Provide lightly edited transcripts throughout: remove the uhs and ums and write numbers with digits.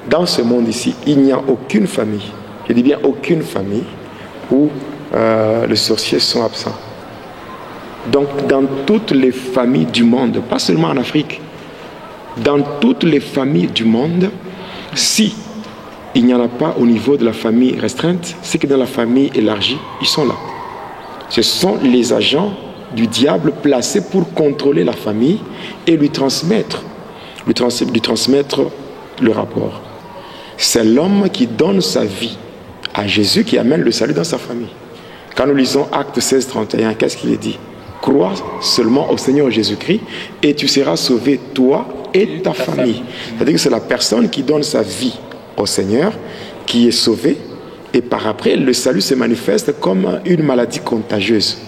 dans ce monde ici, il n'y a aucune famille, je dis bien aucune famille, où les sorciers sont absents. Donc dans toutes les familles du monde, pas seulement en Afrique, dans toutes les familles du monde, si il n'y en a pas au niveau de la famille restreinte, c'est que dans la famille élargie, ils sont là. Ce sont les agents du diable placés pour contrôler la famille et lui transmettre le rapport. C'est l'homme qui donne sa vie à Jésus qui amène le salut dans sa famille. Quand nous lisons Actes 16, 31, qu'est-ce qu'il est dit? Crois seulement au Seigneur Jésus-Christ et tu seras sauvé, toi et ta famille. C'est-à-dire que c'est la personne qui donne sa vie au Seigneur qui est sauvée, et par après le salut se manifeste comme une maladie contagieuse.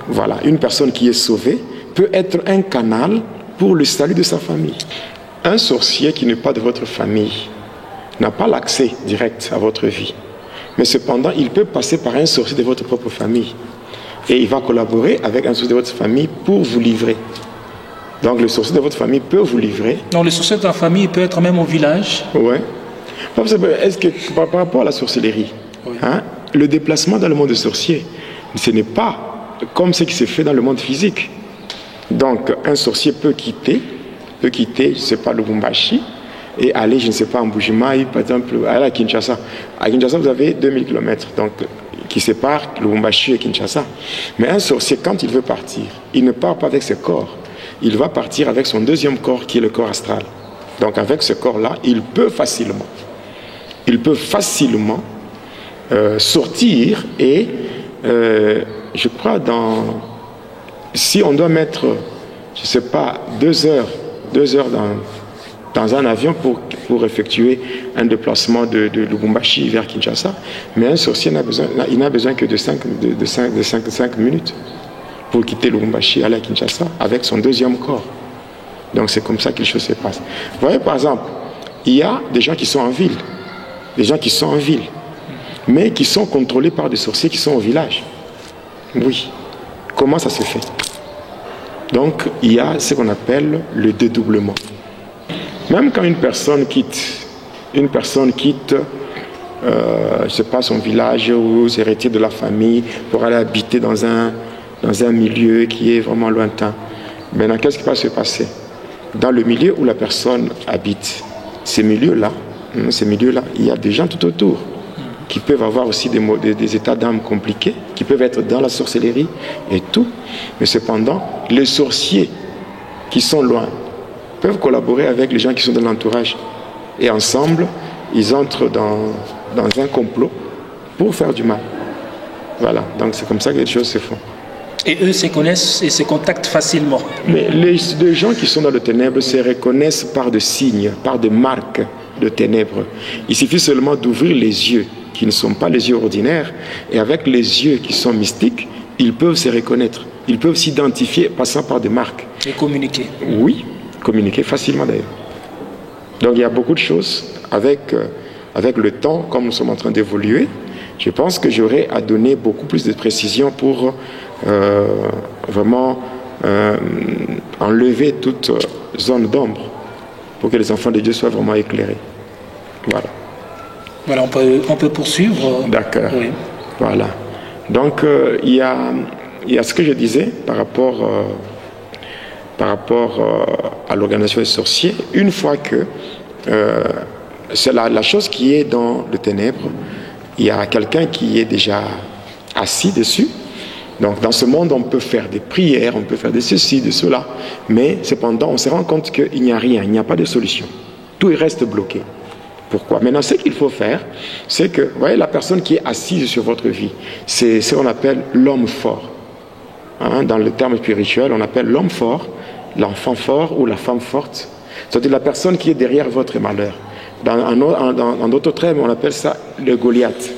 Voilà, une personne qui est sauvée peut être un canal pour le salut de sa famille. Un sorcier qui n'est pas de votre famille n'a pas l'accès direct à votre vie, mais cependant il peut passer par un sorcier de votre propre famille et il va collaborer avec un sorcier de votre famille pour vous livrer. Donc le sorcier de votre famille peut vous livrer. Donc le sorcier de ta famille peut être même au village. Oui. Est-ce que par rapport à la sorcellerie, oui, hein, le déplacement dans le monde des sorciers, ce n'est pas comme ce qui se fait dans le monde physique. Donc un sorcier peut quitter, je ne sais pas, Lubumbashi et aller, je ne sais pas, en Mbuji-Mayi, par exemple, aller à Kinshasa. À Kinshasa, vous avez 2000 km donc, qui séparent Lubumbashi et Kinshasa. Mais un sorcier, quand il veut partir, il ne part pas avec ses corps. Il va partir avec son deuxième corps, qui est le corps astral. Donc avec ce corps-là, il peut facilement sortir et je crois si on doit mettre, je ne sais pas, 2 heures dans un avion pour effectuer un déplacement de Lubumbashi vers Kinshasa, mais un sorcier n'a besoin que de 5 minutes pour quitter Lubumbashi et aller à Kinshasa avec son deuxième corps. Donc c'est comme ça que les choses se passent. Vous voyez, par exemple, il y a des gens qui sont en ville, mais qui sont contrôlés par des sorciers qui sont au village. Oui. Comment ça se fait? Donc il y a ce qu'on appelle le dédoublement. Même quand une personne quitte, je ne sais pas, son village ou ses héritiers de la famille pour aller habiter dans un milieu qui est vraiment lointain, maintenant qu'est-ce qui va se passer? Dans le milieu où la personne habite, ces milieux-là, il y a des gens tout autour qui peuvent avoir aussi des états d'âme compliqués, qui peuvent être dans la sorcellerie et tout. Mais cependant, les sorciers qui sont loin peuvent collaborer avec les gens qui sont dans l'entourage. Et ensemble, ils entrent dans un complot pour faire du mal. Voilà, donc c'est comme ça que les choses se font. Et eux se connaissent et se contactent facilement. Mais les gens qui sont dans le ténèbre se reconnaissent par des signes, par des marques de ténèbres. Il suffit seulement d'ouvrir les yeux, qui ne sont pas les yeux ordinaires, et avec les yeux qui sont mystiques, ils peuvent se reconnaître. Ils peuvent s'identifier passant par des marques. Et communiquer. Oui, communiquer facilement d'ailleurs. Donc il y a beaucoup de choses avec le temps, comme nous sommes en train d'évoluer. Je pense que j'aurai à donner beaucoup plus de précision pour vraiment enlever toute zone d'ombre pour que les enfants de Dieu soient vraiment éclairés. Voilà. Voilà, on peut poursuivre. D'accord. Oui. Voilà. Donc il y a ce que je disais par rapport à l'organisation des sorciers. Une fois que c'est la chose qui est dans le ténèbre, il y a quelqu'un qui est déjà assis dessus. Donc dans ce monde, on peut faire des prières, on peut faire de ceci, de cela, mais cependant, on se rend compte qu'il n'y a rien, il n'y a pas de solution. Tout reste bloqué. Pourquoi? Maintenant, ce qu'il faut faire, c'est que, vous voyez, la personne qui est assise sur votre vie, c'est ce qu'on appelle l'homme fort. Hein, dans le terme spirituel, on appelle l'homme fort, l'enfant fort ou la femme forte. C'est-à-dire la personne qui est derrière votre malheur. Dans d'autres termes, on appelle ça le Goliath.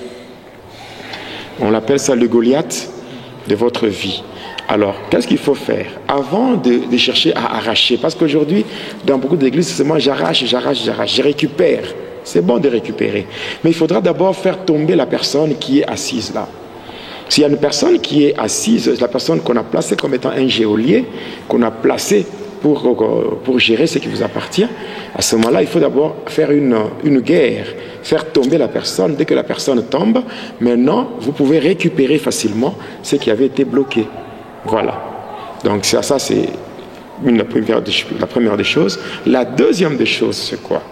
On appelle ça le Goliath de votre vie. Alors, qu'est-ce qu'il faut faire? Avant de chercher à arracher, parce qu'aujourd'hui, dans beaucoup d'églises, c'est moi j'arrache, je récupère. C'est bon de récupérer. Mais il faudra d'abord faire tomber la personne qui est assise là. S'il y a une personne qui est assise, la personne qu'on a placée comme étant un geôlier, qu'on a placé pour gérer ce qui vous appartient, à ce moment-là, il faut d'abord faire une guerre, faire tomber la personne. Dès que la personne tombe, maintenant, vous pouvez récupérer facilement ce qui avait été bloqué. Voilà. Donc ça c'est la première des choses. La deuxième des choses, c'est quoi?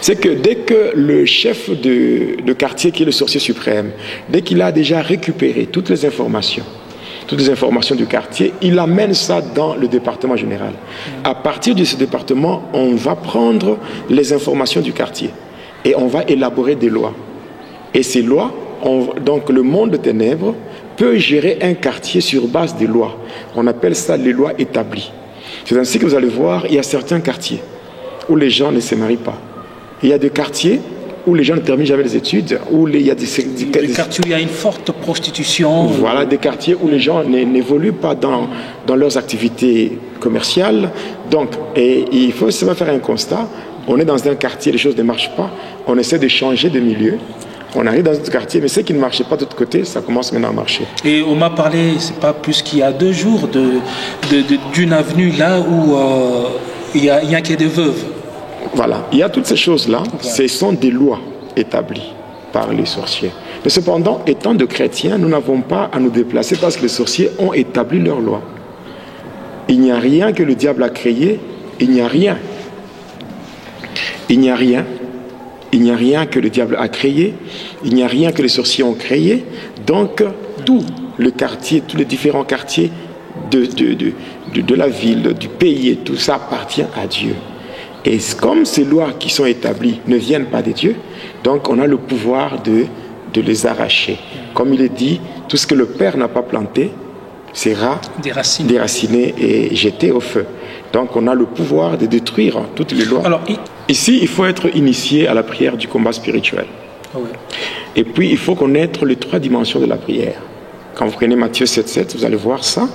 C'est que dès que le chef de quartier, qui est le sorcier suprême, dès qu'il a déjà récupéré toutes les informations du quartier, il amène ça dans le département général. À partir de ce département, on va prendre les informations du quartier et on va élaborer des lois. Et ces lois, donc le monde de ténèbres peut gérer un quartier sur base des lois. On appelle ça les lois établies. C'est ainsi que vous allez voir, il y a certains quartiers où les gens ne se marient pas. Il y a des quartiers où les gens ne terminent jamais les études, où il y a des quartiers où il y a une forte prostitution. Voilà, des quartiers où les gens n'évoluent pas dans leurs activités commerciales. Donc, et il faut seulement faire un constat. On est dans un quartier, les choses ne marchent pas. On essaie de changer de milieu. On arrive dans un quartier, mais ce qui ne marchait pas de l'autre côté, ça commence maintenant à marcher. Et on m'a parlé, c'est pas plus qu'il y a 2 jours, d'une avenue là où il y a un quai de veuves. Voilà, il y a toutes ces choses-là, ce sont des lois établies par les sorciers. Mais cependant, étant de chrétiens, nous n'avons pas à nous déplacer parce que les sorciers ont établi leurs lois. Il n'y a rien que le diable a créé, il n'y a rien. Il n'y a rien. Il n'y a rien que le diable a créé, il n'y a rien que les sorciers ont créé. Donc, tout le quartier, tous les différents quartiers de la ville, du pays, et tout ça appartient à Dieu. Et comme ces lois qui sont établies ne viennent pas de Dieu, donc on a le pouvoir de les arracher. Comme il est dit, tout ce que le Père n'a pas planté sera déraciné et jeté au feu. Donc on a le pouvoir de détruire toutes les lois. Alors, ici, il faut être initié à la prière du combat spirituel. Oui. Et puis, il faut connaître les 3 dimensions de la prière. Quand vous prenez Matthieu 7,7, vous allez voir ça.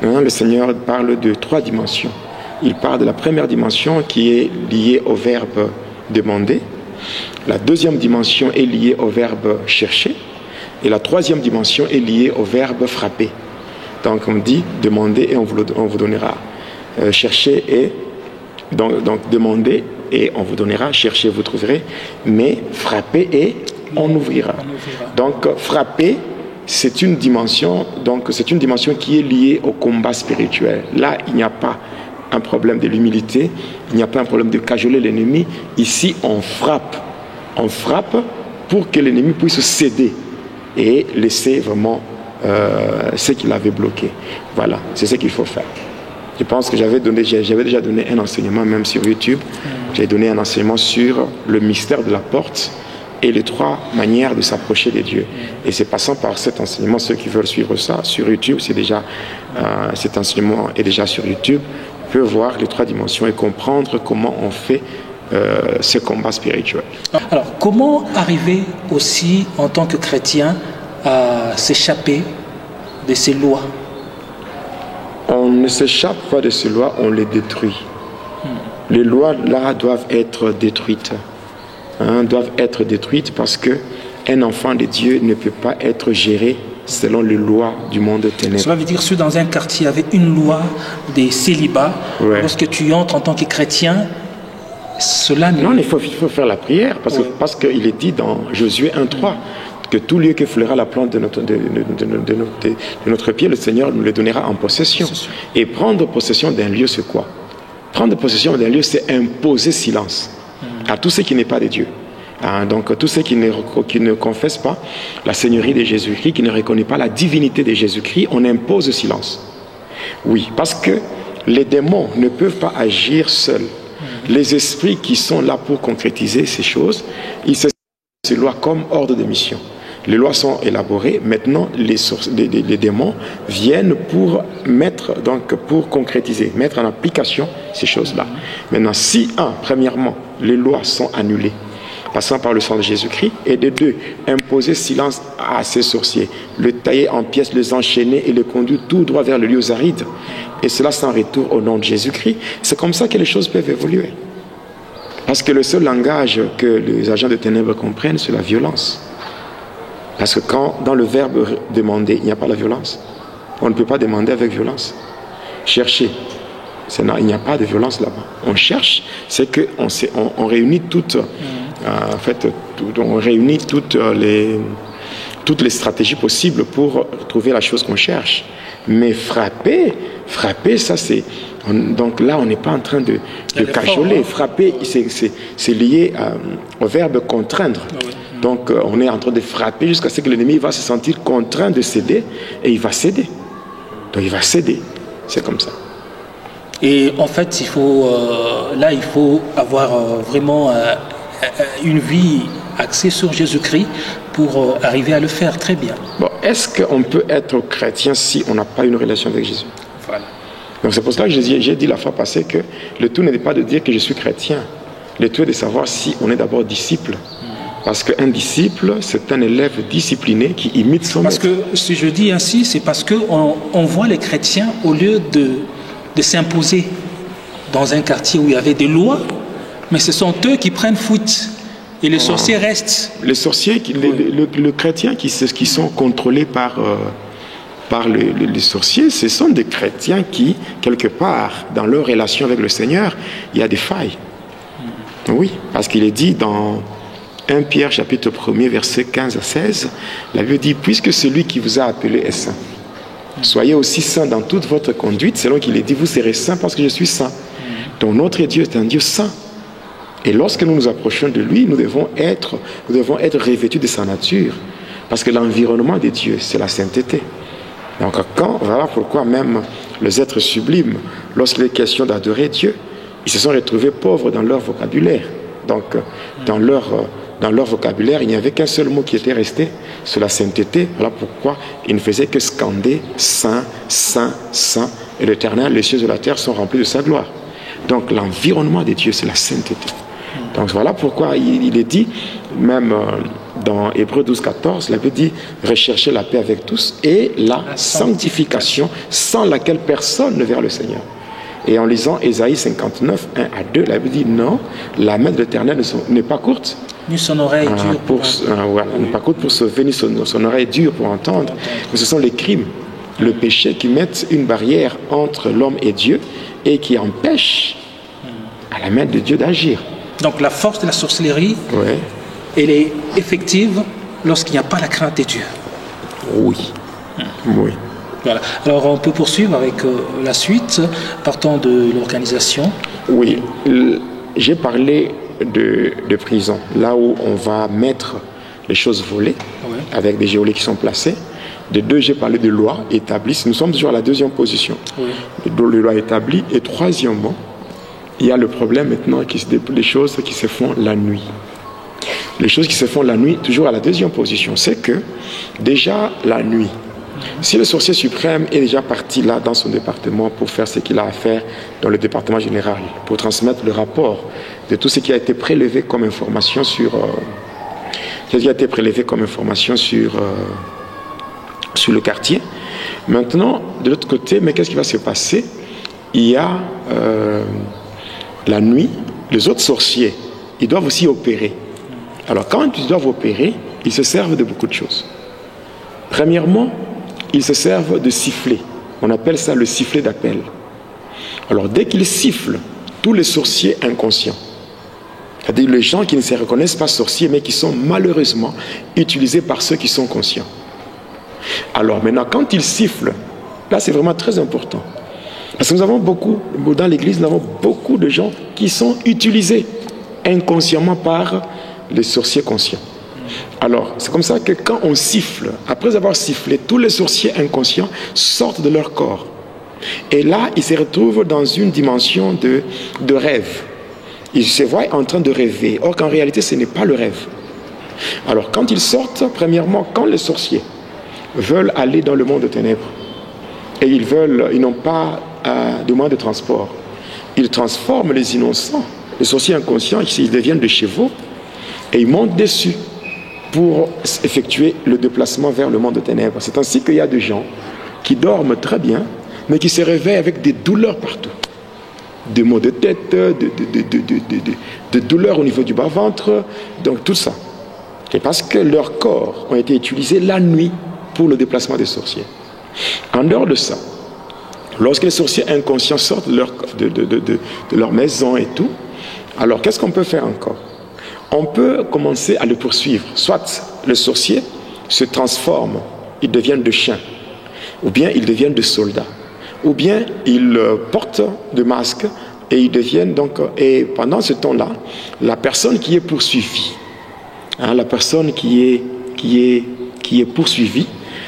Le Seigneur parle de 3 dimensions. Il parle de la première dimension qui est liée au verbe demander. La deuxième dimension est liée au verbe chercher. Et la troisième dimension est liée au verbe frapper. Donc on dit demander et on vous donnera. Chercher et donc demander et on vous donnera. Chercher, vous trouverez. Mais frapper et on ouvrira. Donc frapper, c'est une dimension. Donc c'est une dimension qui est liée au combat spirituel. Là, il n'y a pas un problème de l'humilité, il n'y a pas un problème de cajoler l'ennemi. Ici, on frappe. On frappe pour que l'ennemi puisse céder et laisser vraiment ce qu'il avait bloqué. Voilà, c'est ce qu'il faut faire. Je pense que j'avais déjà donné un enseignement même sur YouTube. J'ai donné un enseignement sur le mystère de la porte et les 3 manières de s'approcher de Dieu. Et c'est passant par cet enseignement, ceux qui veulent suivre ça sur YouTube, c'est déjà cet enseignement est déjà sur YouTube. On peut voir les 3 dimensions et comprendre comment on fait ce combat spirituel. Alors, comment arriver aussi en tant que chrétien à s'échapper de ces lois? On ne s'échappe pas de ces lois, on les détruit. Les lois là doivent être détruites. Doivent être détruites parce qu'un enfant de Dieu ne peut pas être géré selon les lois du monde de ténèbres. Cela veut dire que dans un quartier avec une loi des célibats, lorsque tu entres en tant que chrétien, cela ne... Non, il faut faire la prière parce qu'il est dit dans Josué 1,3 que tout lieu que fleura la plante de notre pied, le Seigneur nous le donnera en possession. Et prendre possession d'un lieu, c'est quoi? Prendre possession d'un lieu, c'est imposer silence à tout ce qui n'est pas de Dieu. Donc tous ceux qui ne confessent pas la Seigneurie de Jésus-Christ, qui ne reconnaissent pas la divinité de Jésus-Christ, on impose silence. Oui, parce que les démons ne peuvent pas agir seuls. Les esprits qui sont là pour concrétiser ces choses, ils se ces lois comme ordre de mission. Les lois sont élaborées, maintenant les démons viennent pour pour concrétiser, mettre en application ces choses-là. Maintenant, si premièrement, les lois sont annulées, passant par le sang de Jésus-Christ, et de 2, imposer silence à ces sorciers, le tailler en pièces, les enchaîner et les conduire tout droit vers le lieu aride, et cela sans retour au nom de Jésus-Christ. C'est comme ça que les choses peuvent évoluer. Parce que le seul langage que les agents de ténèbres comprennent, c'est la violence. Parce que quand, dans le verbe demander, il n'y a pas la violence, on ne peut pas demander avec violence. Chercher, Il n'y a pas de violence là-bas. On cherche, c'est qu'on on réunit toutes, on réunit toutes les stratégies possibles pour trouver la chose qu'on cherche. Mais frapper, ça c'est... Donc là, on n'est pas en train de cajoler. Frapper, c'est lié au verbe contraindre. Donc on est en train de frapper jusqu'à ce que l'ennemi va se sentir contraint de céder, et il va céder. Donc il va céder. C'est comme ça. Et en fait, il faut avoir vraiment une vie axée sur Jésus-Christ pour arriver à le faire très bien. Bon, est-ce qu'on peut être chrétien si on n'a pas une relation avec Jésus? Voilà. Donc c'est pour cela que j'ai dit la fois passée que le tout n'est pas de dire que je suis chrétien. Le tout est de savoir si on est d'abord disciple. Parce qu'un disciple, c'est un élève discipliné qui imite son maître. Parce que si je dis ainsi, c'est parce qu'on voit les chrétiens, au lieu de s'imposer dans un quartier où il y avait des lois, mais ce sont eux qui prennent fuite. Et les sorciers restent. Les sorciers, le chrétien qui sont contrôlés par les sorciers, ce sont des chrétiens qui, quelque part, dans leur relation avec le Seigneur, il y a des failles. Oui, parce qu'il est dit dans 1 Pierre chapitre 1er, versets 15 à 16, la Bible dit, puisque celui qui vous a appelé est saint, soyez aussi saints dans toute votre conduite, selon qu'il est dit, vous serez saints parce que je suis saint. Donc notre Dieu est un Dieu saint. Et lorsque nous nous approchons de lui, nous devons être revêtus de sa nature. Parce que l'environnement de Dieu, c'est la sainteté. Donc voilà pourquoi même les êtres sublimes, lorsqu'il est question d'adorer Dieu, ils se sont retrouvés pauvres dans leur vocabulaire. Donc dans leur vocabulaire, il n'y avait qu'un seul mot qui était resté, c'est la sainteté. Voilà pourquoi ils ne faisaient que scander Saint, Saint, Saint. Et l'Éternel, les cieux et la terre sont remplis de sa gloire. Donc l'environnement de Dieu, c'est la sainteté. Donc voilà pourquoi il est dit, même dans Hébreux 12, 14, il avait dit, recherchez la paix avec tous et la sanctification, sans laquelle personne ne verra le Seigneur. Et en lisant Ésaïe 59, 1 à 2, il avait dit, non, la main de l'Éternel n'est pas courte. Ni son oreille dure n'est pas courte pour sauver, ni son oreille dure pour entendre. Mais ce sont les crimes, le péché qui mettent une barrière entre l'homme et Dieu et qui empêchent à la main de Dieu d'agir. Donc la force de la sorcellerie, elle est effective lorsqu'il n'y a pas la crainte de Dieu. Oui. Oui. Voilà. Alors on peut poursuivre avec la suite, partant de l'organisation. Oui. J'ai parlé de prison, là où on va mettre les choses volées, avec des geôliers qui sont placés. De deux, j'ai parlé de lois établies. Nous sommes toujours à la deuxième position. Les lois établies. Et troisièmement, il y a le problème maintenant, des choses qui se font la nuit. Les choses qui se font la nuit, toujours à la deuxième position, c'est que déjà la nuit, si le sorcier suprême est déjà parti là dans son département pour faire ce qu'il a à faire dans le département général, pour transmettre le rapport de tout ce qui a été prélevé comme information sur le quartier. Maintenant, de l'autre côté, mais qu'est-ce qui va se passer? Il y a la nuit, les autres sorciers, ils doivent aussi opérer. Alors quand ils doivent opérer, ils se servent de beaucoup de choses. Premièrement, ils se servent de sifflet. On appelle ça le sifflet d'appel. Alors dès qu'ils sifflent, tous les sorciers inconscients, c'est-à-dire les gens qui ne se reconnaissent pas sorciers, mais qui sont malheureusement utilisés par ceux qui sont conscients. Alors maintenant, quand ils sifflent, là c'est vraiment très important. Parce que nous avons dans l'église, nous avons beaucoup de gens qui sont utilisés inconsciemment par les sorciers conscients. Alors, c'est comme ça que quand on siffle, après avoir sifflé, tous les sorciers inconscients sortent de leur corps. Et là, ils se retrouvent dans une dimension de rêve. Ils se voient en train de rêver. Or qu'en réalité, ce n'est pas le rêve. Alors, quand ils sortent, premièrement, quand les sorciers veulent aller dans le monde des ténèbres, et ils n'ont pas de moyen de transport, ils transforment les innocents, les sorciers inconscients, ils deviennent des chevaux, et ils montent dessus pour effectuer le déplacement vers le monde des ténèbres. C'est ainsi qu'il y a des gens qui dorment très bien, mais qui se réveillent avec des douleurs partout. Des maux de tête, de douleurs au niveau du bas-ventre, donc tout ça. C'est parce que leurs corps ont été utilisés la nuit pour le déplacement des sorciers. En dehors de ça, Lorsque les sorciers inconscients sortent de leur maison et tout, alors qu'est-ce qu'on peut faire encore? On peut commencer à le poursuivre. Soit le sorcier se transforme, ils deviennent de chiens, ou bien ils deviennent de soldats, ou bien ils portent de masques et ils deviennent donc... Et pendant ce temps-là, la personne qui est poursuivie, la personne qui est poursuivie,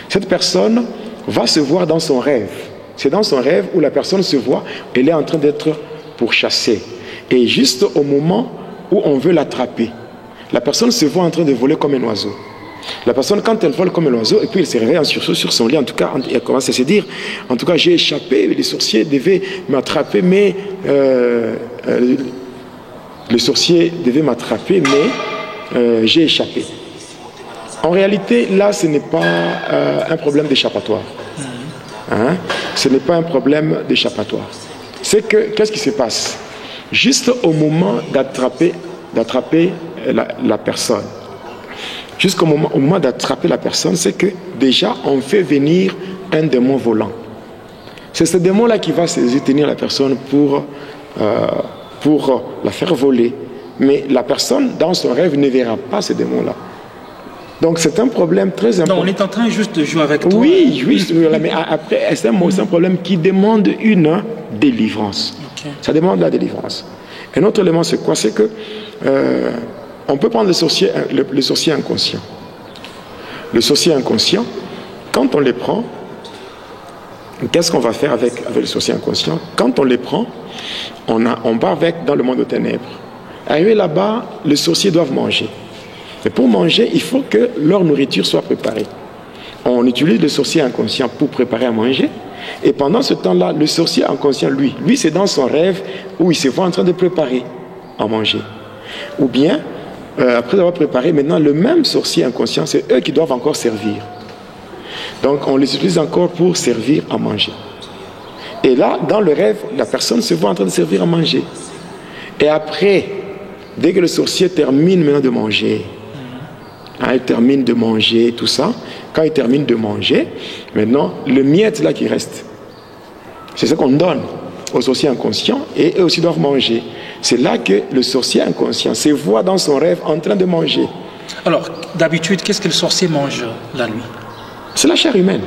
cette personne va se voir dans son rêve. C'est dans son rêve où la personne se voit, elle est en train d'être pourchassée. Et juste au moment où on veut l'attraper, la personne se voit en train de voler comme un oiseau. La personne, quand elle vole comme un oiseau, et puis elle se réveille en sursaut sur son lit, en tout cas, elle commence à se dire, en tout cas, j'ai échappé, les sorciers devaient m'attraper, mais... les sorciers devaient m'attraper, mais j'ai échappé. En réalité, là, ce n'est pas un problème d'échappatoire. Ce n'est pas un problème d'échappatoire. C'est que, qu'est-ce qui se passe? Juste au moment d'attraper la personne, jusqu'au moment d'attraper la personne, c'est que déjà, on fait venir un démon volant. C'est ce démon-là qui va saisir, tenir la personne pour la faire voler. Mais la personne, dans son rêve, ne verra pas ce démon-là. Donc c'est un problème très important. Non, on est en train juste de jouer avec toi. Oui, mais après, c'est un problème qui demande une délivrance. Okay. Ça demande la délivrance. Un autre élément, c'est quoi? C'est que on peut prendre le sorcier inconscient. Le sorcier inconscient, quand on les prend, qu'est-ce qu'on va faire avec le sorcier inconscient? Quand on les prend, on va avec dans le monde des ténèbres. Arrivé là-bas, les sorciers doivent manger. Mais pour manger, il faut que leur nourriture soit préparée. On utilise le sorcier inconscient pour préparer à manger. Et pendant ce temps-là, le sorcier inconscient, lui c'est dans son rêve où il se voit en train de préparer à manger. Ou bien, après avoir préparé, maintenant, le même sorcier inconscient, c'est eux qui doivent encore servir. Donc, on les utilise encore pour servir à manger. Et là, dans le rêve, la personne se voit en train de servir à manger. Et après, dès que le sorcier termine maintenant de manger, il termine de manger, tout ça, quand il termine de manger, maintenant, le miette là qui reste, c'est ce qu'on donne aux sorciers inconscients et eux aussi doivent manger. C'est là que le sorcier inconscient se voit dans son rêve en train de manger. Alors, d'habitude, qu'est-ce que le sorcier mange la nuit? C'est la chair humaine.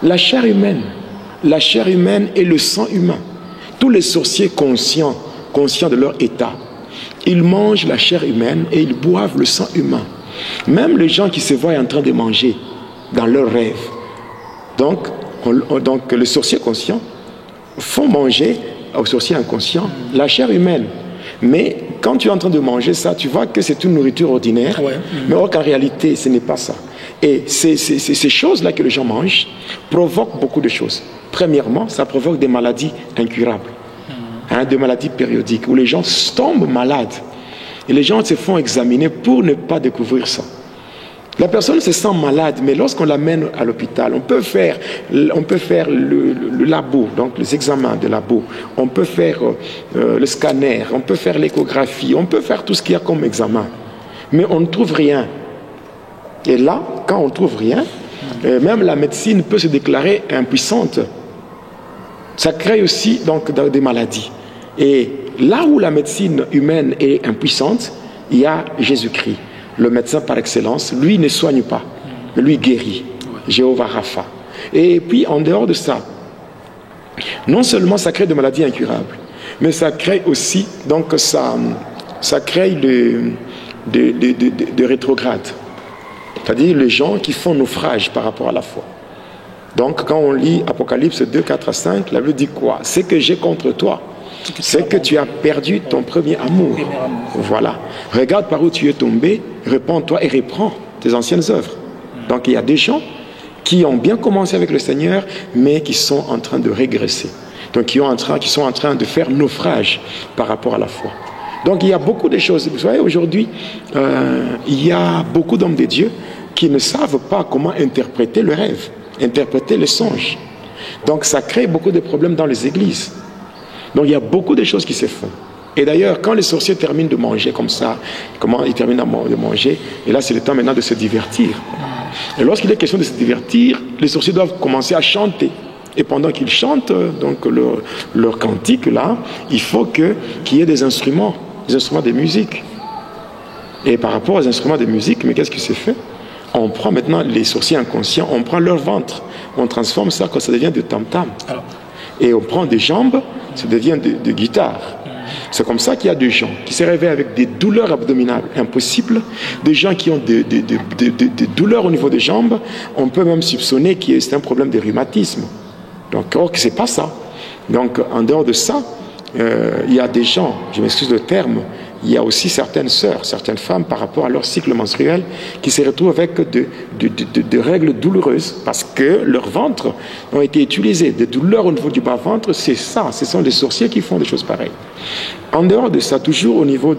La chair humaine. La chair humaine et le sang humain. Tous les sorciers conscients de leur état, ils mangent la chair humaine et ils boivent le sang humain. Même les gens qui se voient en train de manger dans leurs rêves. Donc les sorciers conscients font manger aux sorciers inconscients la chair humaine. Mais quand tu es en train de manger ça, tu vois que c'est une nourriture ordinaire, mais or qu'en réalité, ce n'est pas ça. Et ces choses-là que les gens mangent provoquent beaucoup de choses. Premièrement, ça provoque des maladies incurables, des maladies périodiques, où les gens tombent malades. Et les gens se font examiner pour ne pas découvrir ça. La personne se sent malade, mais lorsqu'on l'amène à l'hôpital, on peut faire le labo, donc les examens de labo, on peut faire le scanner, on peut faire l'échographie, on peut faire tout ce qu'il y a comme examen. Mais on ne trouve rien. Et là, quand on ne trouve rien, même la médecine peut se déclarer impuissante. Ça crée aussi donc des maladies. Et là où la médecine humaine est impuissante, il y a Jésus-Christ. Le médecin par excellence, lui ne soigne pas, mais lui guérit. Jéhovah Rapha. Et puis en dehors de ça, non seulement ça crée des maladies incurables, mais ça crée aussi, donc ça crée de rétrogrades. C'est-à-dire les gens qui font naufrage par rapport à la foi. Donc quand on lit Apocalypse 2, 4 à 5, la Bible dit quoi? C'est que j'ai contre toi. C'est que tu as perdu ton premier amour. Voilà. Regarde par où tu es tombé, répands-toi et reprends tes anciennes œuvres. Donc il y a des gens qui ont bien commencé avec le Seigneur, mais qui sont en train de régresser. Donc qui sont en train de faire naufrage par rapport à la foi. Donc il y a beaucoup de choses. Vous voyez, aujourd'hui, il y a beaucoup d'hommes de Dieu qui ne savent pas comment interpréter le rêve, interpréter le songe. Donc ça crée beaucoup de problèmes dans les églises. Donc il y a beaucoup de choses qui se font. Et d'ailleurs, quand les sorciers terminent de manger comme ça, comment ils terminent de manger, et là c'est le temps maintenant de se divertir. Et lorsqu'il est question de se divertir, les sorciers doivent commencer à chanter. Et pendant qu'ils chantent donc leur cantique, là, il faut qu'il y ait des instruments de musique. Et par rapport aux instruments de musique, mais qu'est-ce qui s'est fait? On prend maintenant les sorciers inconscients, on prend leur ventre, on transforme ça quand ça devient de tam-tam. Et on prend des jambes, ça devient de guitare. C'est comme ça qu'il y a des gens qui se réveillent avec des douleurs abdominales impossibles, des gens qui ont des douleurs au niveau des jambes. On peut même soupçonner que c'est un problème de rhumatisme. Donc, or que c'est pas ça. Donc, en dehors de ça, il y a des gens, je m'excuse le terme, il y a aussi certaines sœurs, certaines femmes par rapport à leur cycle menstruel qui se retrouvent avec de règles douloureuses parce que leurs ventres ont été utilisés. Des douleurs au niveau du bas-ventre, c'est ça. Ce sont les sorciers qui font des choses pareilles. En dehors de ça, toujours au niveau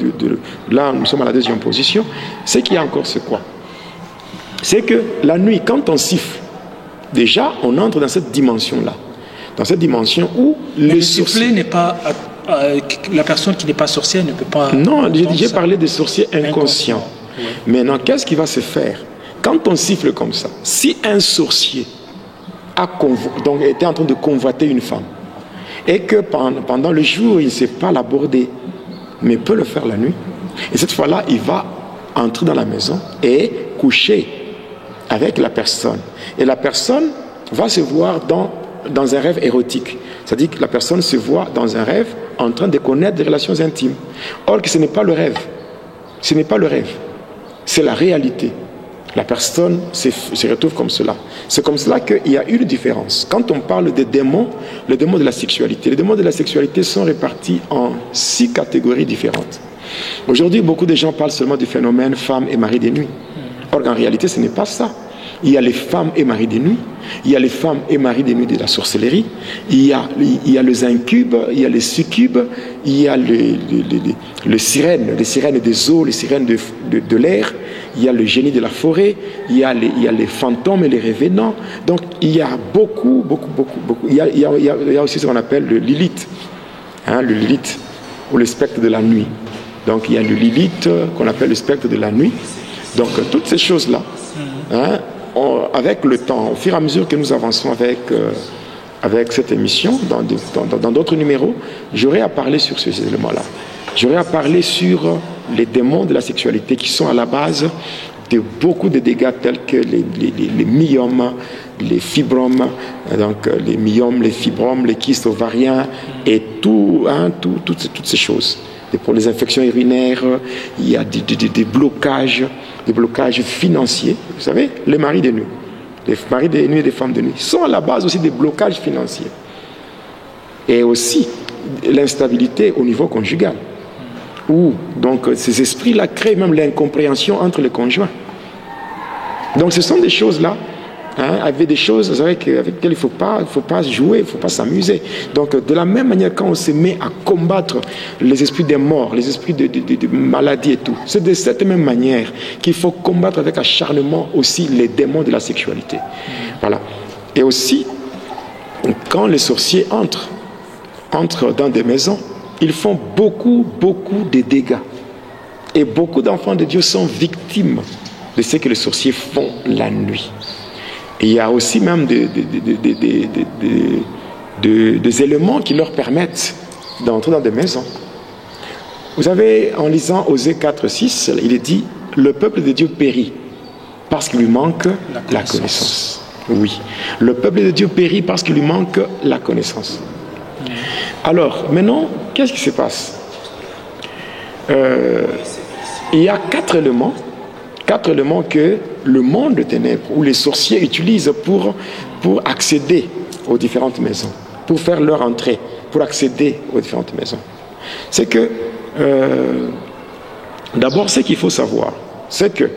là, nous sommes à la deuxième position, c'est qu'il y a encore ce quoi? C'est que la nuit, quand on siffle, déjà, on entre dans cette dimension-là. Dans cette dimension où le sifflet n'est pas... la personne qui n'est pas sorcière ne peut pas... Non, j'ai parlé des sorciers inconscients. Oui. Maintenant, qu'est-ce qui va se faire? Quand on siffle comme ça, si un sorcier donc, était en train de convoiter une femme, et que pendant le jour, il ne sait pas l'aborder, mais peut le faire la nuit, et cette fois-là, il va entrer dans la maison et coucher avec la personne. Et la personne va se voir dans un rêve érotique. C'est-à-dire que la personne se voit dans un rêve en train de connaître des relations intimes. Or que ce n'est pas le rêve. Ce n'est pas le rêve. C'est la réalité. La personne se retrouve comme cela. C'est comme cela qu'il y a une différence. Quand on parle des démons, les démons de la sexualité, les démons de la sexualité sont répartis en 6 catégories différentes. Aujourd'hui, beaucoup de gens parlent seulement du phénomène femme et mari des nuits. Or, en réalité, ce n'est pas ça. Il y a les femmes et maris des nuits, il y a les femmes et maris des nuits de la sorcellerie, il y a les incubes, il y a les succubes, il y a les sirènes des eaux, les sirènes de l'air, il y a le génie de la forêt, il y a les fantômes et les revenants. Donc il y a beaucoup. Il y a aussi ce qu'on appelle le Lilith, le Lilith, ou le spectre de la nuit. Donc il y a le Lilith qu'on appelle le spectre de la nuit. Donc toutes ces choses-là, avec le temps, au fur et à mesure que nous avançons avec cette émission, dans d'autres numéros, j'aurai à parler sur ces éléments-là. J'aurai à parler sur les démons de la sexualité qui sont à la base de beaucoup de dégâts tels que les myomes, les fibromes, donc les myomes, les fibromes, les kystes ovariens et toutes ces choses. Et pour les infections urinaires, il y a des blocages financiers. Vous savez, les maris de nuit, les maris de nuit et les femmes de nuit sont à la base aussi des blocages financiers. Et aussi l'instabilité au niveau conjugal. Où donc ces esprits-là créent même l'incompréhension entre les conjoints. Donc ce sont des choses-là, avec des choses avec lesquelles il ne faut pas jouer, il ne faut pas s'amuser. Donc de la même manière, quand on se met à combattre les esprits des morts, les esprits de maladies et tout, c'est de cette même manière qu'il faut combattre avec acharnement aussi les démons de la sexualité. Voilà. Et aussi, quand les sorciers entrent dans des maisons, ils font beaucoup de dégâts. Et beaucoup d'enfants de Dieu sont victimes de ce que les sorciers font la nuit. Et il y a aussi même des éléments qui leur permettent d'entrer dans des maisons. Vous savez, en lisant Osée 4:6, il est dit « Le peuple de Dieu périt parce qu'il lui manque la connaissance. » Oui, le peuple de Dieu périt parce qu'il lui manque la connaissance. Alors, maintenant, qu'est-ce qui se passe? Il y a 4 éléments que le monde de ténèbres ou les sorciers utilisent pour accéder aux différentes maisons, pour faire leur entrée, pour accéder aux différentes maisons. C'est que, d'abord, ce qu'il faut savoir, c'est que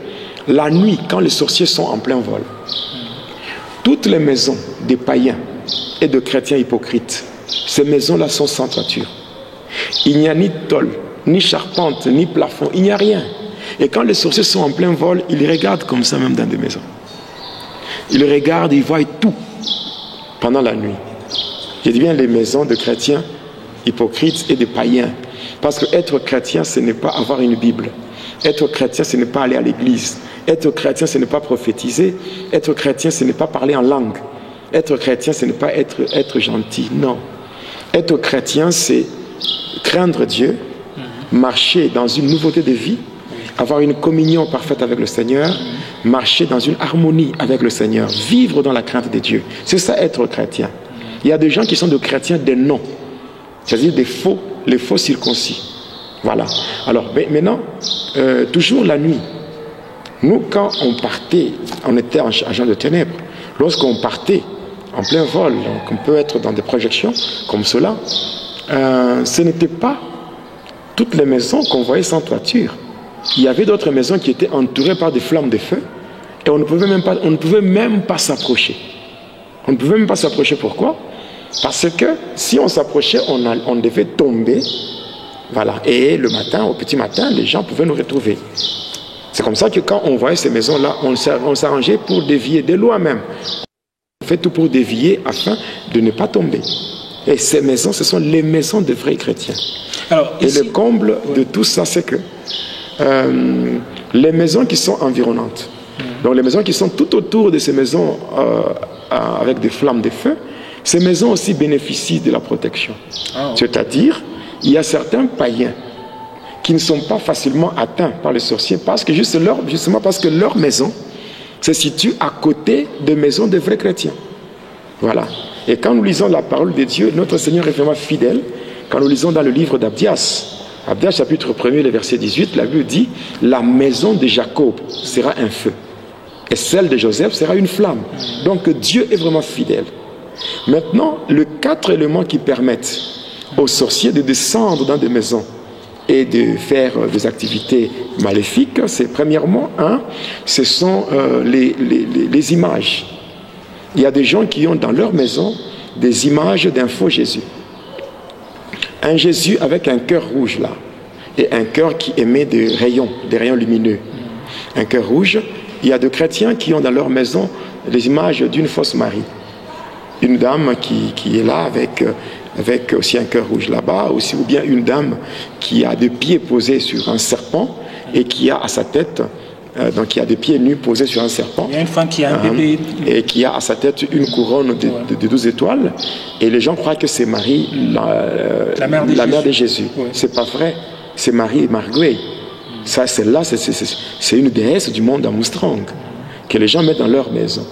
la nuit, quand les sorciers sont en plein vol, toutes les maisons des païens et de chrétiens hypocrites, ces maisons-là sont sans toiture. Il n'y a ni tôle, ni charpente, ni plafond, il n'y a rien. Et quand les sorciers sont en plein vol, ils regardent comme ça même dans des maisons. Ils regardent, ils voient tout pendant la nuit. Je dis bien les maisons de chrétiens hypocrites et de païens. Parce que être chrétien, ce n'est pas avoir une Bible. Être chrétien, ce n'est pas aller à l'église. Être chrétien, ce n'est pas prophétiser. Être chrétien, ce n'est pas parler en langue. Être chrétien, ce n'est pas être gentil, non. Être chrétien, c'est craindre Dieu, marcher dans une nouveauté de vie, avoir une communion parfaite avec le Seigneur, marcher dans une harmonie avec le Seigneur, vivre dans la crainte de Dieu. C'est ça être chrétien. Il y a des gens qui sont des chrétiens des noms, c'est-à-dire les faux circoncis. Voilà. Alors maintenant, toujours la nuit, nous quand on partait, on était en agent de ténèbres, lorsqu'on partait en plein vol, donc on peut être dans des projections comme cela, ce n'était pas toutes les maisons qu'on voyait sans toiture. Il y avait d'autres maisons qui étaient entourées par des flammes de feu et on ne pouvait même pas s'approcher. On ne pouvait même pas s'approcher. Pourquoi? Parce que si on s'approchait, on devait tomber. Voilà. Et le matin, au petit matin, les gens pouvaient nous retrouver. C'est comme ça que quand on voyait ces maisons-là, on s'arrangeait pour dévier, des lois même. On fait tout pour dévier afin de ne pas tomber. Et ces maisons, ce sont les maisons des vrais chrétiens. Alors, ici, et le comble de tout ça, c'est que les maisons qui sont environnantes, donc les maisons qui sont tout autour de ces maisons avec des flammes de feu, ces maisons aussi bénéficient de la protection. C'est-à-dire, il y a certains païens qui ne sont pas facilement atteints par les sorciers parce que justement parce que leur maison se situe à côté des maisons des vrais chrétiens. Voilà. Et quand nous lisons la parole de Dieu, notre Seigneur est vraiment fidèle. Quand nous lisons dans le livre d'Abdias, Abdias chapitre 1er, le verset 18, la Bible dit « La maison de Jacob sera un feu, et celle de Joseph sera une flamme. » Donc Dieu est vraiment fidèle. Maintenant, les 4 éléments qui permettent aux sorciers de descendre dans des maisons et de faire des activités maléfiques, c'est premièrement, ce sont les images. Il y a des gens qui ont dans leur maison des images d'un faux Jésus. Un Jésus avec un cœur rouge là, et un cœur qui émet des rayons lumineux. Un cœur rouge. Il y a des chrétiens qui ont dans leur maison les images d'une fausse Marie. Une dame qui est là avec aussi un cœur rouge là-bas, aussi, ou bien une dame qui a des pieds posés sur un serpent et qui a à sa tête, donc qui a des pieds nus posés sur un serpent. Il y a une femme qui a un bébé. Et qui a à sa tête une couronne de 12 étoiles. Et les gens croient que c'est Marie, la mère de Jésus. Oui. C'est pas vrai. C'est Marie Marguerite. Ça, celle-là, c'est une déesse du monde Armstrong que les gens mettent dans leur maison.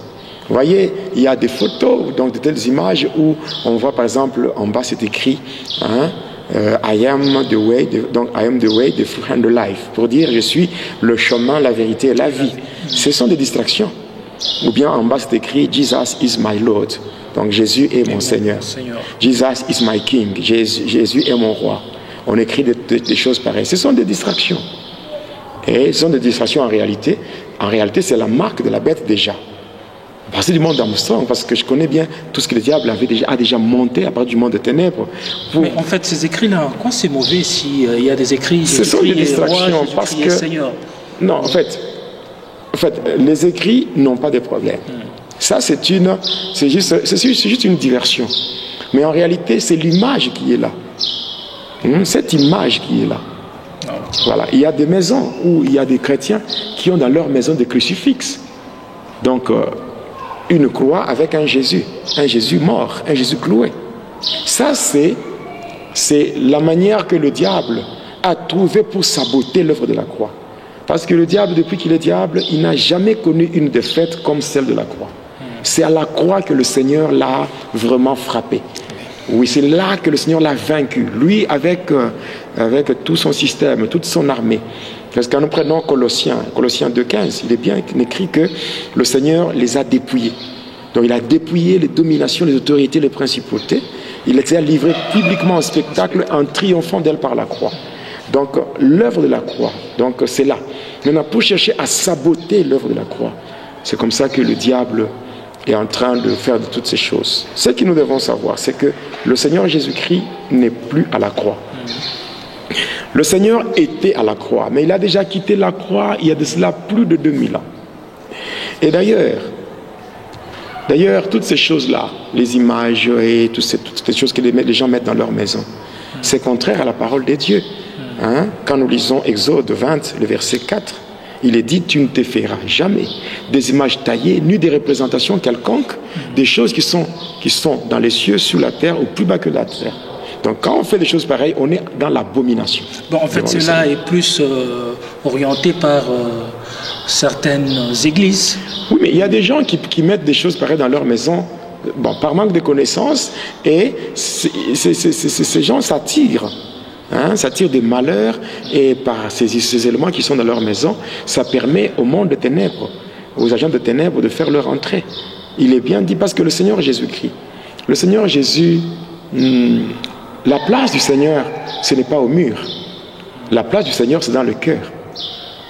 Vous voyez, il y a des photos, donc de telles images où on voit par exemple en bas c'est écrit I am the way, donc I am the way, the truth and the life, pour dire je suis le chemin, la vérité et la vie. Ce sont des distractions. Ou bien en bas c'est écrit Jesus is my Lord, donc Jésus est mon Seigneur. Jesus is my King, Jésus est mon roi. On écrit des choses pareilles. Ce sont des distractions. Et ce sont des distractions en réalité. En réalité, c'est la marque de la bête déjà. À partir du monde d'Armstrong, parce que je connais bien tout ce que le diable a déjà monté à partir du monde des ténèbres. Mais en fait, ces écrits-là, quoi c'est mauvais s'il y a des écrits... Ce sont des distractions, parce que... Seigneur. Non, en fait, les écrits n'ont pas de problème. Ça, c'est juste une diversion. Mais en réalité, c'est l'image qui est là. Cette image qui est là. Voilà. Il y a des maisons où il y a des chrétiens qui ont dans leur maison des crucifixes. Donc... une croix avec un Jésus mort, un Jésus cloué. Ça, c'est la manière que le diable a trouvé pour saboter l'œuvre de la croix. Parce que le diable, depuis qu'il est diable, il n'a jamais connu une défaite comme celle de la croix. C'est à la croix que le Seigneur l'a vraiment frappé. Oui, c'est là que le Seigneur l'a vaincu. Lui, avec tout son système, toute son armée. Parce que quand nous prenons Colossiens 2,15, il est bien écrit que le Seigneur les a dépouillés. Donc il a dépouillé les dominations, les autorités, les principautés. Il les a livrés publiquement en spectacle en triomphant d'elles par la croix. Donc l'œuvre de la croix, donc c'est là. Maintenant, pour chercher à saboter l'œuvre de la croix, c'est comme ça que le diable est en train de faire de toutes ces choses. Ce que nous devons savoir, c'est que le Seigneur Jésus-Christ n'est plus à la croix. Le Seigneur était à la croix, mais il a déjà quitté la croix il y a de cela plus de 2000 ans. Et d'ailleurs, toutes ces choses-là, les images et toutes ces choses que les gens mettent dans leur maison, c'est contraire à la parole de Dieu. Quand nous lisons Exode 20, le verset 4, Il est dit, tu ne te feras jamais des images taillées, ni des représentations quelconques, des choses qui sont dans les cieux, sur la terre, ou plus bas que la terre. Donc quand on fait des choses pareilles, on est dans l'abomination. Bon, en fait, cela est plus orienté par certaines églises. Oui, mais il y a des gens qui mettent des choses pareilles dans leur maison, bon, par manque de connaissances, et ces gens s'attirent. Ça tire des malheurs, et par ces éléments qui sont dans leur maison, ça permet au monde de ténèbres, aux agents de ténèbres de faire leur entrée. Il est bien dit, parce que le Seigneur Jésus-Christ, le Seigneur Jésus, la place du Seigneur, ce n'est pas au mur. La place du Seigneur, c'est dans le cœur.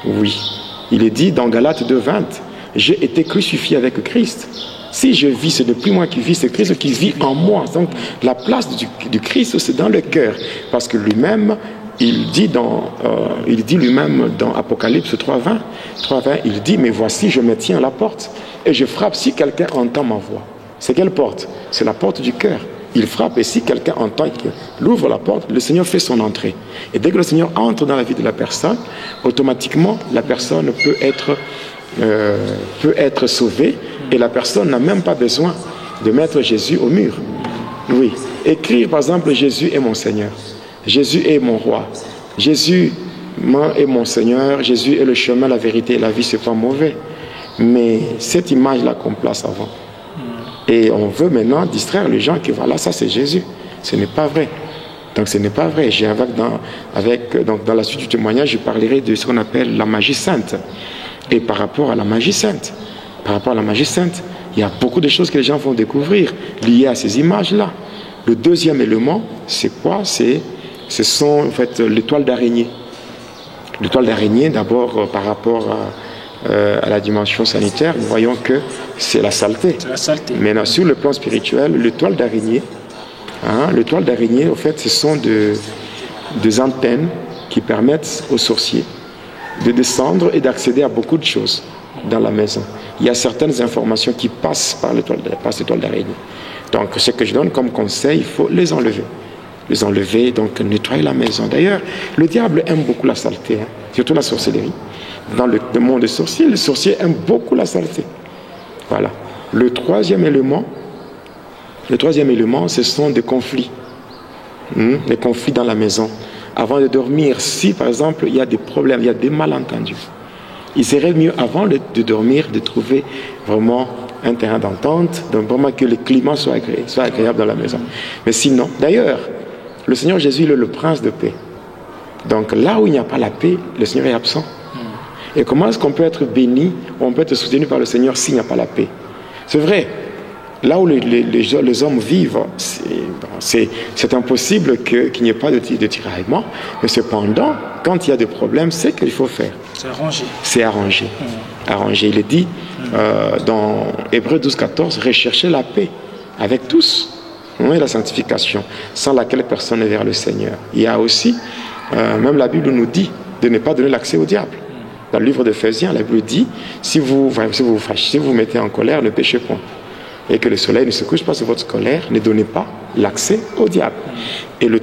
Oui. Il est dit dans Galates 2:20, j'ai été crucifié avec Christ. Si je vis, ce n'est plus moi qui vis, c'est Christ qui vit en moi. Donc la place du Christ, c'est dans le cœur. Parce que lui-même, il dit lui-même dans Apocalypse 3:20, il dit, mais voici, je me tiens à la porte et je frappe si quelqu'un entend ma voix. C'est quelle porte? C'est la porte du cœur. Il frappe, et si quelqu'un entend, il ouvre la porte, le Seigneur fait son entrée. Et dès que le Seigneur entre dans la vie de la personne, automatiquement, la personne peut être sauvée, et la personne n'a même pas besoin de mettre Jésus au mur. Oui. Écrire, par exemple, Jésus est mon Seigneur. Jésus est mon roi. Jésus est mon Seigneur. Jésus est le chemin, la vérité et la vie, c'est pas mauvais. Mais cette image-là qu'on place avant, et on veut maintenant distraire les gens que voilà, ça c'est Jésus. Ce n'est pas vrai. Donc ce n'est pas vrai. Donc, dans la suite du témoignage, je parlerai de ce qu'on appelle la magie sainte. Et par rapport à la magie sainte, il y a beaucoup de choses que les gens vont découvrir liées à ces images-là. Le deuxième élément, c'est quoi? Ce sont en fait l'étoile d'araignée. L'étoile d'araignée, d'abord par rapport à la dimension sanitaire, nous voyons que c'est la saleté. Maintenant, sur le plan spirituel, l'étoile d'araignée, en fait, ce sont des antennes qui permettent aux sorciers de descendre et d'accéder à beaucoup de choses dans la maison. Il y a certaines informations qui passent par l'étoile d'araignée. Donc, ce que je donne comme conseil, il faut les enlever. Les enlever, donc nettoyer la maison. D'ailleurs, le diable aime beaucoup la saleté, surtout la sorcellerie. Dans le monde des sorciers, les sorciers aiment beaucoup la saleté. Voilà. Le troisième élément, ce sont des conflits. Des conflits dans la maison. Avant de dormir, si par exemple il y a des problèmes, il y a des malentendus, il serait mieux avant de dormir de trouver vraiment un terrain d'entente, donc vraiment que le climat soit agréable dans la maison. Mais sinon, d'ailleurs, le Seigneur Jésus il est le prince de paix. Donc là où il n'y a pas la paix, le Seigneur est absent. Et comment est-ce qu'on peut être béni, on peut être soutenu par le Seigneur s'il n'y a pas la paix? C'est vrai. Là où les hommes vivent, c'est impossible qu'il n'y ait pas de tiraillement. Mais cependant, quand il y a des problèmes, c'est qu'il faut faire. C'est arrangé. Arrangé. Il est dit dans Hébreux 12:14, recherchez la paix avec tous. Et la sanctification, sans laquelle personne n'est vers le Seigneur. Il y a aussi, même la Bible nous dit de ne pas donner l'accès au diable. Dans le livre d'Éphésiens, la Bible dit, si vous vous mettez en colère, ne péchez point. Et que le soleil ne se couche pas sur votre colère, ne donnez pas l'accès au diable. Et le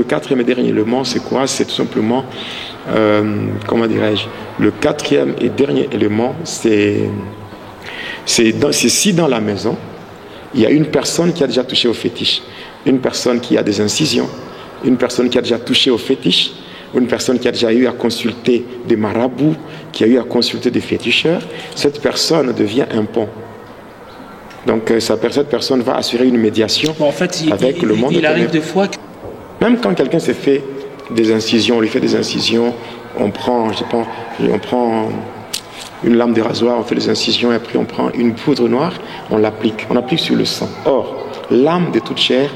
quatrième et dernier élément, c'est quoi? C'est tout simplement, le quatrième et dernier élément, c'est si dans la maison, il y a une personne qui a déjà touché au fétiche, une personne qui a des incisions, une personne qui a déjà touché au fétiche, une personne qui a déjà eu à consulter des marabouts, qui a eu à consulter des féticheurs, cette personne devient un pont. Donc cette personne va assurer une médiation avec le monde. Il arrive des fois même quand quelqu'un s'est fait des incisions, on lui fait des incisions, on prend une lame de rasoir, on fait des incisions, et après on prend une poudre noire, on l'applique sur le sang. Or, l'âme de toute chair,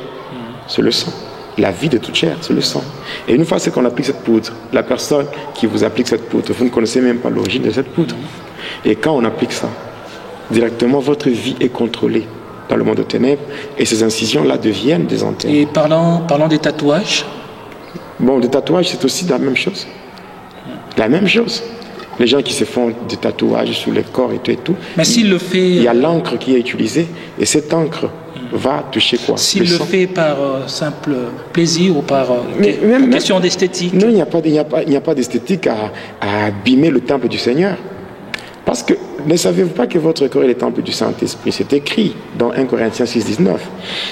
c'est le sang. La vie de toute chair, c'est le sang. Et une fois qu'on applique cette poudre, la personne qui vous applique cette poudre, vous ne connaissez même pas l'origine de cette poudre. Et quand on applique ça, directement, votre vie est contrôlée dans le monde des ténèbres, et ces incisions-là deviennent des antennes. Et parlant des tatouages? Bon, des tatouages, c'est aussi la même chose. La même chose. Les gens qui se font des tatouages sur le corps et tout. Mais s'il le fait... Il y a l'encre qui est utilisée, et cette encre va toucher quoi? S'il le fait par simple plaisir ou par question d'esthétique. Non, il n'y a pas d'esthétique à abîmer le temple du Seigneur. Parce que ne savez-vous pas que votre corps est le temple du Saint-Esprit? C'est écrit dans 1 Corinthiens 6, 19.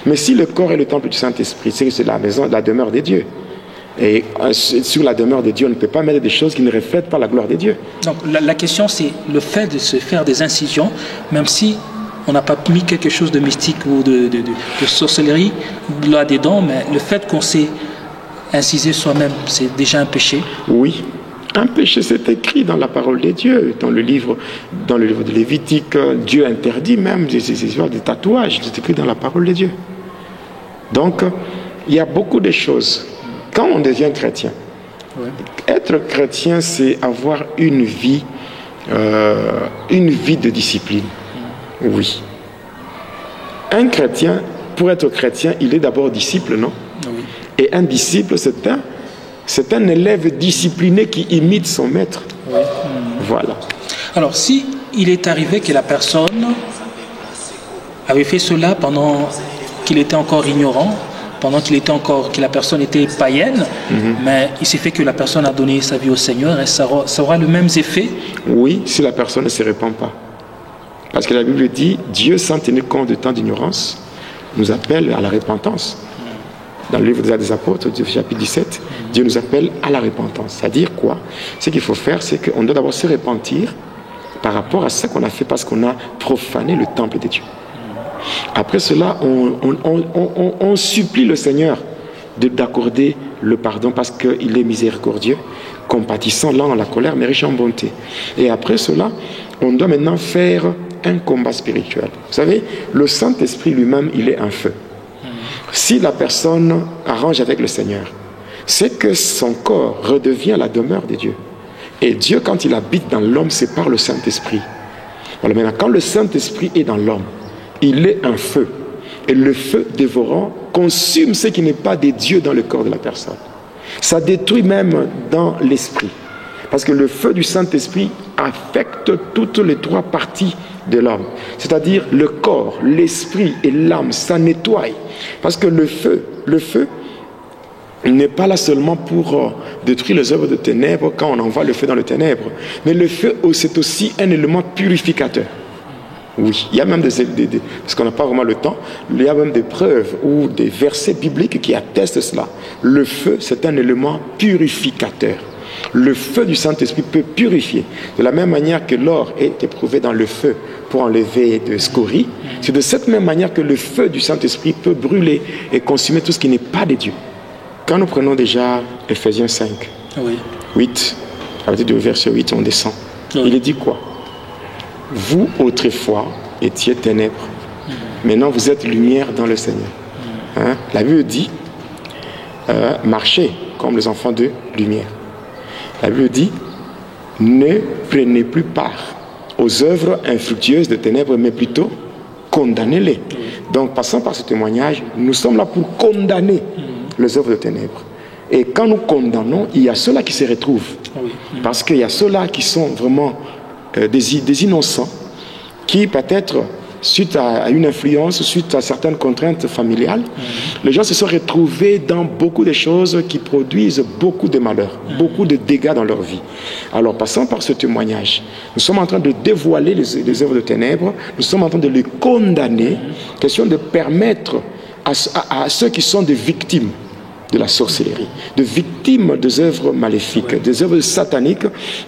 Mais si le corps est le temple du Saint-Esprit, c'est que c'est la maison, la demeure de Dieu. Et sur la demeure de Dieu, on ne peut pas mettre des choses qui ne reflètent pas la gloire de Dieu. Donc la question, c'est le fait de se faire des incisions, même si on n'a pas mis quelque chose de mystique ou de sorcellerie là-dedans, mais le fait qu'on s'est incisé soi-même, c'est déjà un péché. Oui. Un péché, c'est écrit dans la parole de Dieu, dans le livre de Lévitique. Dieu interdit même des tatouages, c'est écrit dans la parole de Dieu. Donc, il y a beaucoup de choses. Quand on devient chrétien, être chrétien, c'est avoir une vie de discipline. Oui. Un chrétien, pour être chrétien, il est d'abord disciple, non? Oui. Et un disciple, c'est un élève discipliné qui imite son maître. Oui. Voilà. Alors, si il est arrivé que la personne avait fait cela pendant qu'il était encore ignorant, pendant que la personne était païenne, mais il s'est fait que la personne a donné sa vie au Seigneur, et ça aura le même effet? Oui, si la personne ne se répand pas. Parce que la Bible dit, Dieu, sans tenir compte de temps d'ignorance, nous appelle à la repentance. Dans le livre des Actes des Apôtres, chapitre 17, Dieu nous appelle à la repentance. C'est-à-dire quoi? Ce qu'il faut faire, c'est qu'on doit d'abord se repentir par rapport à ce qu'on a fait parce qu'on a profané le temple de Dieu. Après cela, on supplie le Seigneur d'accorder le pardon parce qu'il est miséricordieux, compatissant, lent à la colère, mais riche en bonté. Et après cela, on doit maintenant faire un combat spirituel. Vous savez, le Saint-Esprit lui-même, il est un feu. Si la personne arrange avec le Seigneur, c'est que son corps redevient la demeure de Dieu. Et Dieu, quand il habite dans l'homme, c'est par le Saint-Esprit. Voilà, maintenant, quand le Saint-Esprit est dans l'homme, il est un feu. Et le feu dévorant consume ce qui n'est pas de Dieu dans le corps de la personne. Ça détruit même dans l'esprit. Parce que le feu du Saint-Esprit affecte toutes les trois parties de l'homme. C'est-à-dire le corps, l'esprit et l'âme, ça nettoie. Parce que le feu n'est pas là seulement pour détruire les œuvres de ténèbres quand on envoie le feu dans les ténèbres. Mais le feu, c'est aussi un élément purificateur. Oui, il y a même parce qu'on n'a pas vraiment le temps, il y a même des preuves ou des versets bibliques qui attestent cela. Le feu, c'est un élément purificateur. Le feu du Saint-Esprit peut purifier. De la même manière que l'or est éprouvé dans le feu pour enlever des scories, c'est de cette même manière que le feu du Saint-Esprit peut brûler et consumer tout ce qui n'est pas de Dieu. Quand nous prenons déjà Ephésiens 5, 8, à partir du verset 8, on descend. Il est dit quoi? Vous, autrefois, étiez ténèbres. Maintenant, vous êtes lumière dans le Seigneur. Hein? La Bible dit, marchez comme les enfants de lumière. La Bible dit, ne prenez plus part aux œuvres infructueuses de ténèbres, mais plutôt condamnez-les. Donc, passant par ce témoignage, nous sommes là pour condamner les œuvres de ténèbres. Et quand nous condamnons, il y a ceux-là qui se retrouvent. Parce qu'il y a ceux-là qui sont vraiment des innocents, qui peut-être, suite à une influence, suite à certaines contraintes familiales, les gens se sont retrouvés dans beaucoup de choses qui produisent beaucoup de malheurs, beaucoup de dégâts dans leur vie. Alors, passant par ce témoignage, nous sommes en train de dévoiler les œuvres de ténèbres, nous sommes en train de les condamner, question de permettre à ceux qui sont des victimes de la sorcellerie, de victimes des œuvres maléfiques, des œuvres sataniques,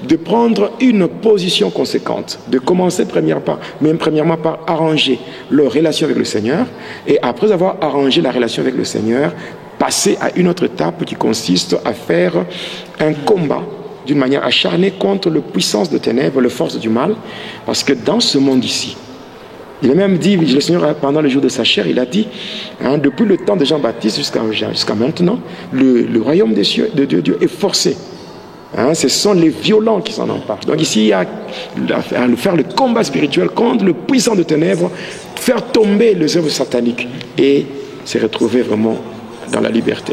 de prendre une position conséquente, de commencer premièrement par arranger leur relation avec le Seigneur, et après avoir arrangé la relation avec le Seigneur, passer à une autre étape qui consiste à faire un combat d'une manière acharnée contre la puissance de ténèbres, les forces du mal, parce que dans ce monde ici, il a même dit, le Seigneur, pendant le jour de sa chair, il a dit, depuis le temps de Jean-Baptiste jusqu'à maintenant, le royaume des cieux, de Dieu est forcé. Ce sont les violents qui s'en emparent. Donc ici, il y a à faire le combat spirituel contre le puissant de ténèbres, faire tomber les œuvres sataniques et se retrouver vraiment dans la liberté.